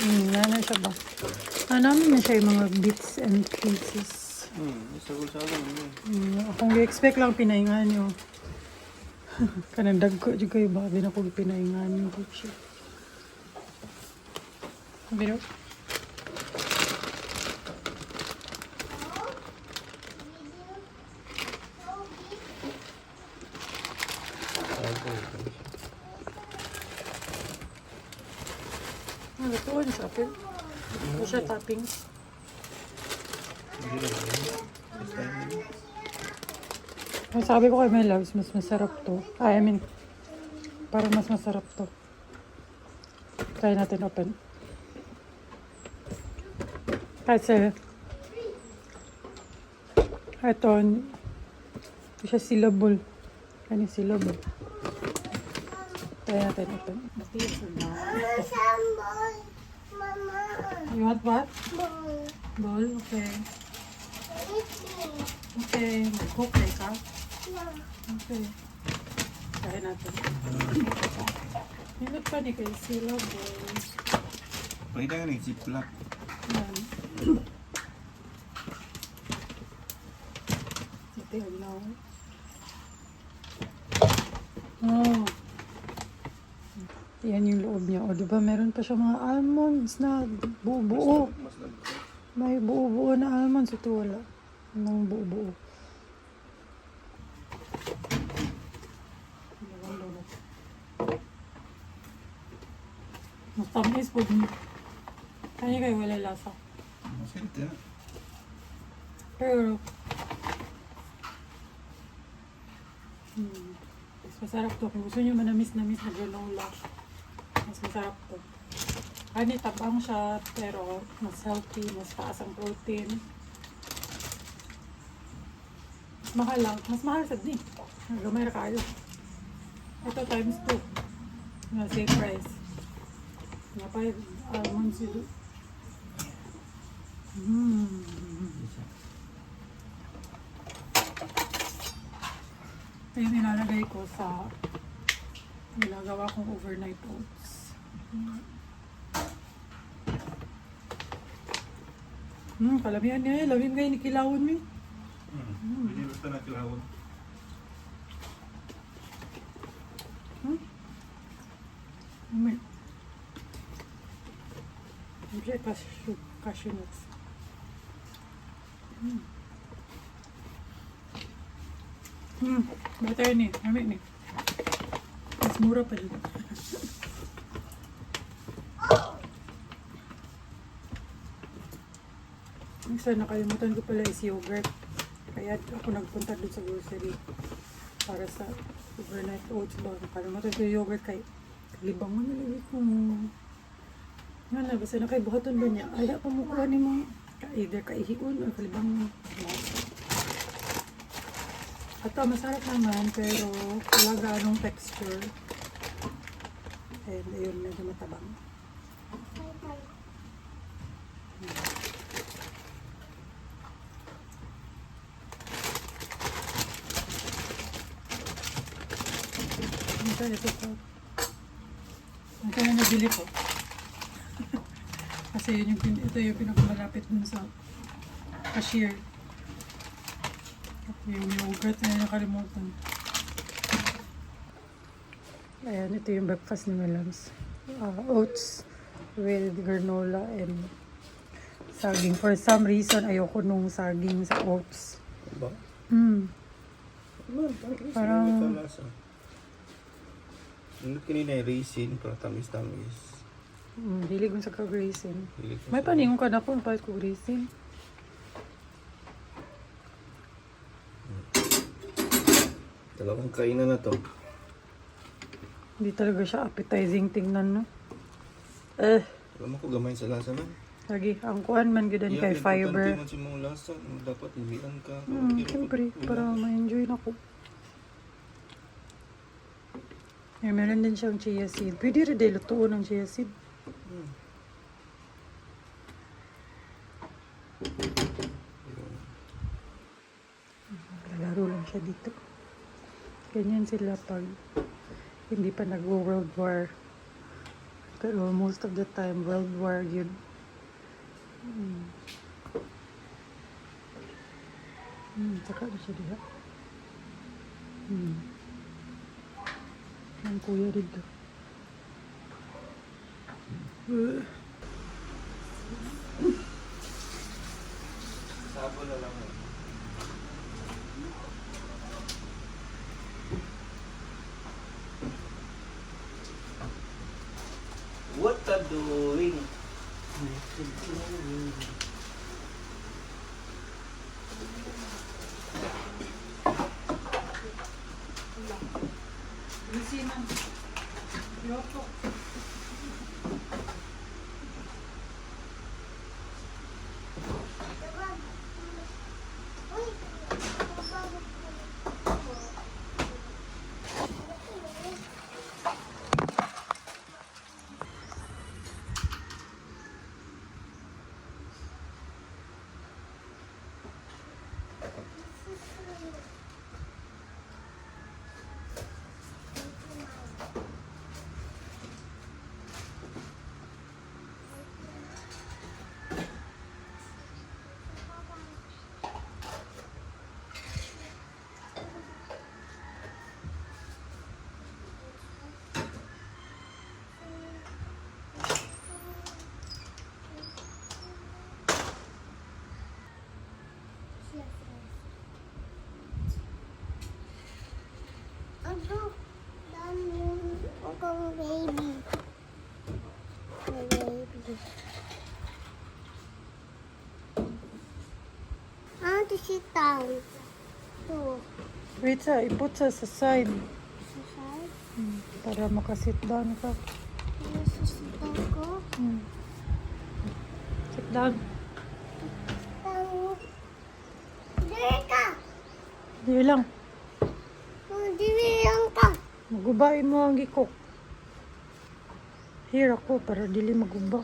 Ano siya ba? Namin na siya yung mga bits and pieces. Sagol-sagol. Akong i-expect lang pinaingan nyo. Kanang dagko juga yung babi na kung pinaingan nyo. Biro? Ito ano sa akin? Ito siya toppings. Sabi ko kay my loves, mas masarap to. I mean, parang mas masarap to. Try natin open. Kasi, ito siya syllable. Ano yung syllable? Try natin open. Mama. You want what? Ball. Ball? Okay. Eating. Okay. Mag-cook ka? Yeah. Okay. Try natin. Hinot pa ni kay syllable. Pwede ka ziplock. Yan. Ito yung now. Oh. Yan yung loob niya. O, diba meron pa siya mga almonds na buo-buo. May buo-buo na almonds. Ito wala. Mga buo-buo. Matamis po din. Kanya kayo wala lasa. Masarap yan. Pero, mas masarap to. Kung gusto nyo manamis-namis na granola, mas masarap to. Hani, tabang siya, pero mas healthy, mas taas ang protein. Mas mahal lang. Mas mahal sa din. Lumay na kayo. Ito times 2. Na same price. Nga pa almonds yun. Ito yung nilalagay ko sa nilagawa kong overnight oats. Kalamihan niya eh. Lamim kayo ni kilawon mo. Hindi basta nakilawag. Hindi cashew nuts. Better ni. Amit ni. Mas mura pa dito. Minsan nakalimutan ko pala is yogurt. Kaya ako nagpunta doon sa grocery para sa overnight oats ba. Nakalimutan ko yung yogurt kay libang mo nalagay ko. Nga na, basta nakaibuhaton ba niya? Ay, pa mo kuha ni mo. Either kaihiun o kalibang mo. Ito, masarap naman, pero wala ganong texture. And ayun, medyo matabang. Ito po. Ito na nabili ko. Kasi yun ito yung pinakamalapit dun sa cashier. Yung yogurt na nakalimutan. Ayan, ito yung breakfast ni Melams. Oats with granola and saging. For some reason, ayoko nung saging sa oats. Ba? Parang Nandun kanina yung raisin, pero tamis-tamis. hilig mo sa kag-raisin. Hilig ko May sa- paningon ka na po, pahit kag-raisin. Dalawang kainan na to. Hindi talaga siya appetizing tingnan, no? Alam mo ko gamay sa lasa man. Lagi, ang kuhan man gidan kay fiber. Importante man sa mga lasa. Dapat ilian ka. Siyempre, para ma-enjoy na ko. Meron din siyang chia seed. Pwede rin din lutuon ng chia seed. Laro lang siya dito. Ganyan sila pag hindi pa nag-World War pero most of the time World War yun. Saka na siya diha. Ang kuya dito. Sabo na lang. What are doing? Lucinan. Yoko. Ano? Dami akong baby. Baby. I want to sit down. So, Wait sa, iput sa side. sa side. Para makasit down ka. Ano sa sit down ko? Sit down. Down. Dili ka! Di lang. Dili lang ka! Magubain mo ang gikok. Here ako para dili maguba.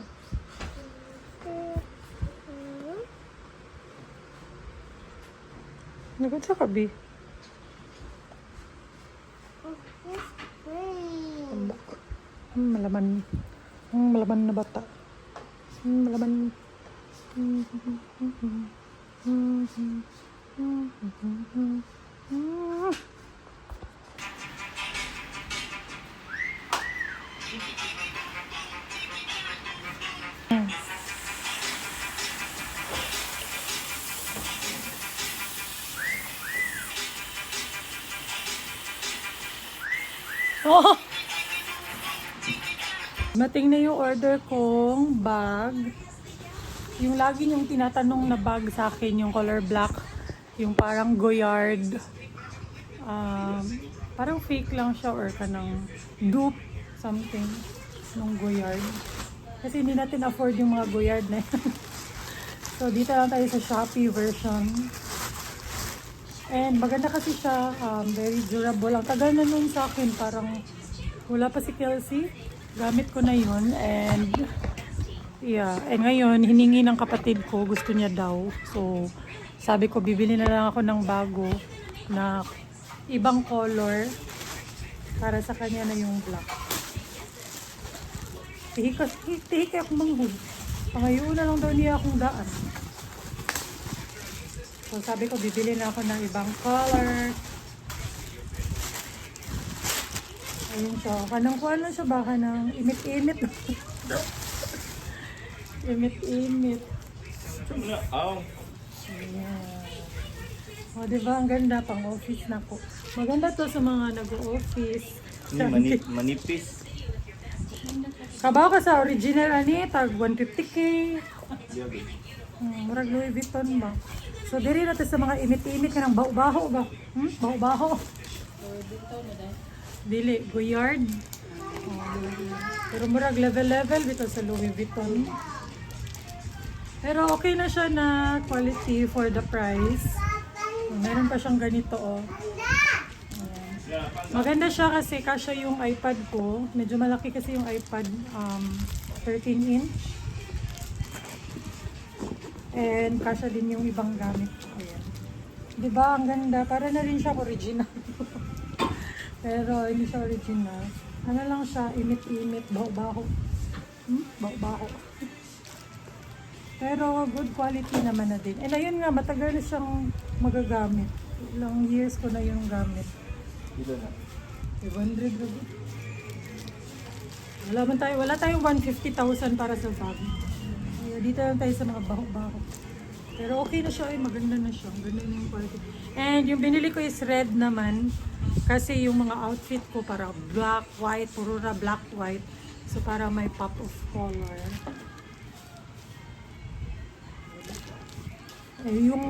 Nagod sa kabi. Tambak. Malaman. Malaman na bata. Malaman. Oh! Mating na yung order kong bag. Yung lagi yung tinatanong na bag sa akin, yung color black. Yung parang Goyard. Parang fake lang siya or kanang dupe something nung Goyard. Kasi hindi natin afford yung mga Goyard na yan. So dito lang tayo sa Shopee version. And maganda kasi siya, very durable. Ang tagal na nun sa akin, parang wala pa si Kelsey. Gamit ko na yun. And yeah, and ngayon hiningi ng kapatid ko, gusto niya daw. So sabi ko bibili na lang ako ng bago na ibang color para sa kanya na yung black. Tihik ako manghud. Pangayon na lang daw niya akong daan. So sabi ko bibili na ako ng ibang color. Ayun siya. Kanang kuha lang siya baka ng imit-imit. Imit-imit. Ayan. O diba ang ganda pang office na po. Maganda to sa mga nag-office. Manipis. Kabaw ka sa original ani, tag 150k. Murag Louis Vuitton ba? So diri natin sa mga imit-imit ka ng baho-baho ba? Baho-baho. Dili, Goyard. Pero murag level bito sa Louis Vuitton. Pero okay na siya na quality for the price. Meron pa siyang ganito oh. Maganda siya kasi kasya yung iPad ko. Medyo malaki kasi yung iPad, 13-inch. And kasya din yung ibang gamit ko. Ayan. Diba? Ang ganda. Para na rin siya original. Pero hindi siya original. Ano lang siya, imit-imit, baho-baho. Baho. Pero good quality naman na din. And ayun nga, matagal na siyang magagamit. Ilang years ko na yung gamit. Kilo na. 500 na din. Wala tayong 150,000 para sa bag. Kaya dito lang tayo sa mga baho-baho. Pero okay na siya, maganda na siya. Ganda na yung quality. And yung binili ko is red naman. Kasi yung mga outfit ko para black, white, puro na black, white. So para may pop of color. Eh, yung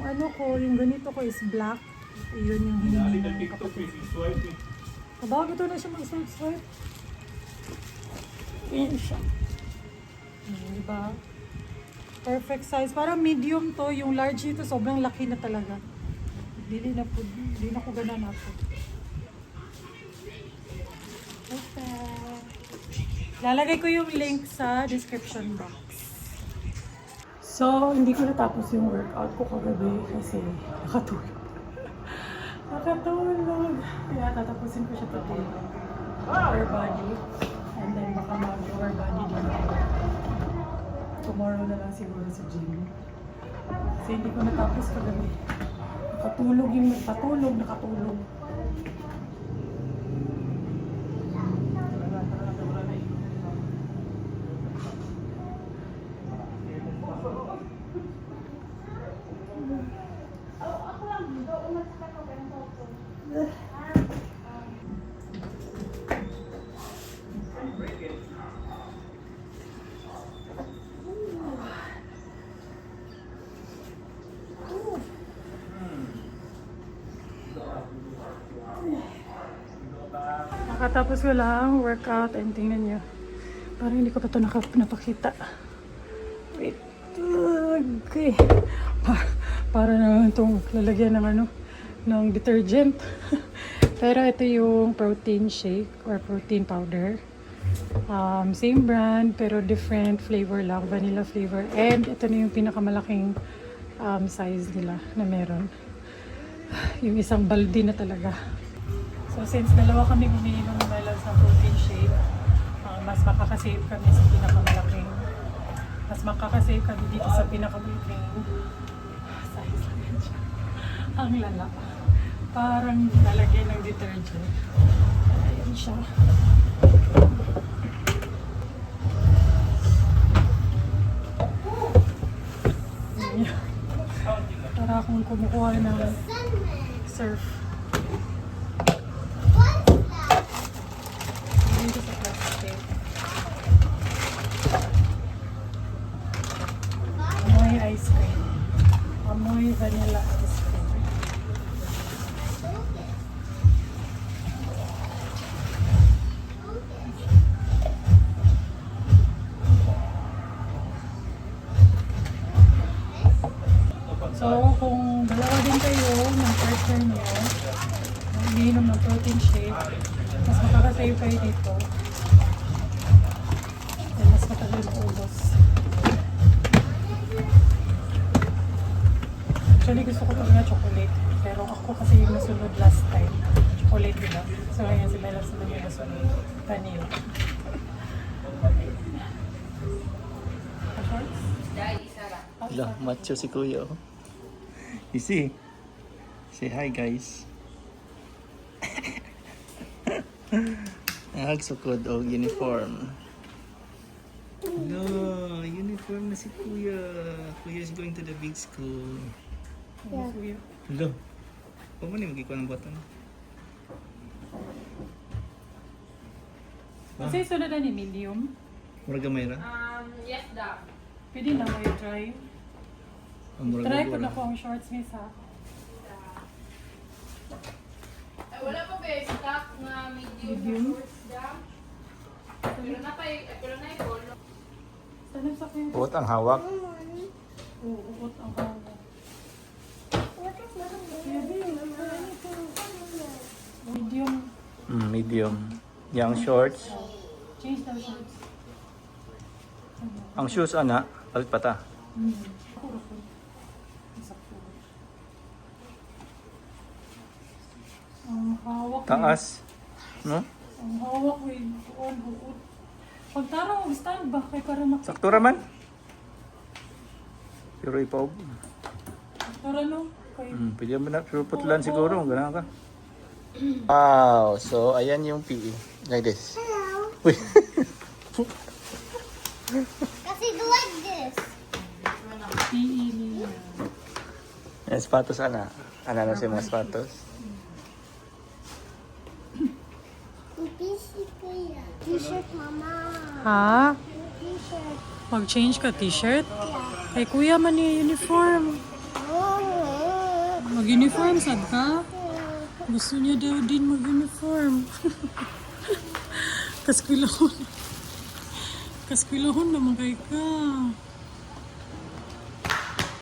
ano ko, yung ganito ko is black. Yun yung hiningi ng kapatid ko. Bago to na siya mag-swipe. Yan siya. Diba? Perfect size. Parang medium to. Yung large ito, sobrang laki na talaga. Hindi na ko gana na to. Okay. Lalagay ko yung link sa description box. So, hindi ko natapos yung workout ko kagabi kasi nakatulog. Nakatulog. Kaya tatapusin ko siya today. Upper body. And then baka mag-lower body din ako. Tomorrow na lang siguro sa gym. Kasi hindi ko natapos kagabi. Nakatulog yung nakatulog. Nakatapos ko lang workout and tingnan nyo. Parang hindi ko pa ito napakita. Wait. Okay. Para naman itong lalagyan ng ng detergent. Pero ito yung protein shake or protein powder. Same brand pero different flavor lang. Vanilla flavor. And ito na yung pinakamalaking size nila na meron. Yung isang balde na talaga. So since dalawa kami umiinom ng Melons ng protein shake, mas makakasave kami sa pinakamalaking. Mas makakasave kami dito sa pinakamalaking size lang siya. Ang lala. Parang lalagyan ng detergent. Ayan siya. Ayan. Para akong kumukuha ng surf. Dito sa plastic. Amoy ice cream. Amoy vanilla ice cream. So, kung dalawa din kayo ng partner nyo, umiinom ng protein shake, mas makakasave kayo dito. Then, mas matagal maubos. Actually, gusto ko talaga chocolate. Pero ako kasi yung nasunod last time. Chocolate, diba? So, ngayon si Melos naman yung nasunod. Vanilla. Shorts? Hello, macho si Kuya. Oh. You see? Say hi, guys. Nagsukod og uniform. No, uniform na si Kuya. Kuya is going to the big school. Yeah. Hello. Huwag mo na magkikuha ng button. Kasi sunod na ni medium. Mura gamay ra? Yes, da. Pwede na may try. Mura Try gamay ko ra. na ko ang shorts ni sa. Ay, wala pa ba yung stock na medium Medium? shorts da? Pero na yung polo. Sana sa kayo. Buot ang hawak. Oo, ukot ang hawa. Medium. Medium. Yang shorts. Change the shorts. Ang shoes, ana. Palit pa ta. Ako rupod. Sakto. Ang hawak. Taas. No? Ang hawak with on hukot. Pagtara, stand ba? Kay para mak... Sakto raman. Pero ipaw. Tara no? Kay... Pwede mo na. Pero putlan siguro. Ganun ka. Wow. So, ayan yung PE. Like this. Hello. Uy. Kasi go like this. PE niya. Yan, sapatos, ana. Ana na siya mga sapatos. Busy kuya. T-shirt, mama. Ha? T-shirt. Mag-change ka t-shirt? Yeah. Kay kuya man yung uniform. Oh. Mag-uniform sad ka? Gusto niya daw din mag-uniform. Kaskwilahon. Kaskwilahon naman kay ka.